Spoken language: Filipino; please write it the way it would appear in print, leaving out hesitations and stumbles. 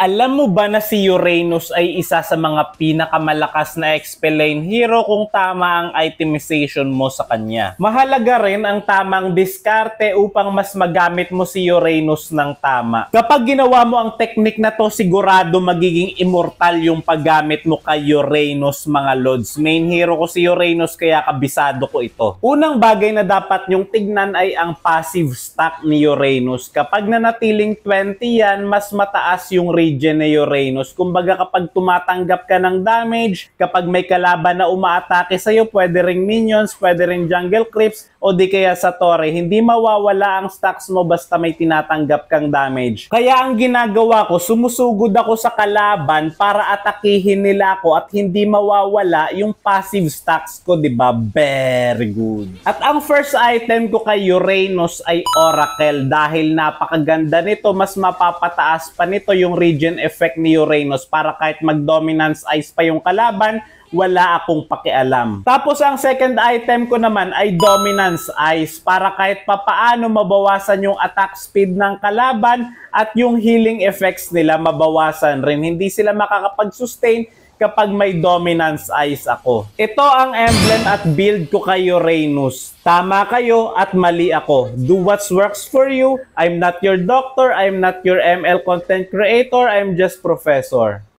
Alam mo ba na si Uranus ay isa sa mga pinakamalakas na Expelane hero kung tama ang itemization mo sa kanya? Mahalaga rin ang tamang diskarte upang mas magamit mo si Uranus ng tama. Kapag ginawa mo ang teknik na to, sigurado magiging immortal yung paggamit mo kay Uranus, mga Lods. Main hero ko si Uranus kaya kabisado ko ito. Unang bagay na dapat nyong tignan ay ang passive stack ni Uranus. Kapag nanatiling 20 yan, mas mataas yung regen ni Uranus. Kumbaga kapag tumatanggap ka ng damage, kapag may kalaban na umaatake sa'yo, pwede ring minions, pwede ring jungle creeps, o di kaya sa torre, hindi mawawala ang stacks mo basta may tinatanggap kang damage. Kaya ang ginagawa ko, sumusugod ako sa kalaban para atakihin nila ako at hindi mawawala yung passive stacks ko, diba? Very good. At ang first item ko kay Uranus ay Oracle dahil napakaganda nito, mas mapapataas pa nito yung regen effect ni Uranus para kahit mag-dominance ice pa yung kalaban, wala akong pakialam. Tapos ang second item ko naman ay Dominance Ice para kahit papaano mabawasan yung attack speed ng kalaban at yung healing effects nila mabawasan rin. Hindi sila makakapag-sustain kapag may Dominance Ice ako. Ito ang emblem at build ko kay Uranus. Tama kayo at mali ako. Do what works for you. I'm not your doctor. I'm not your ML content creator. I'm just professor.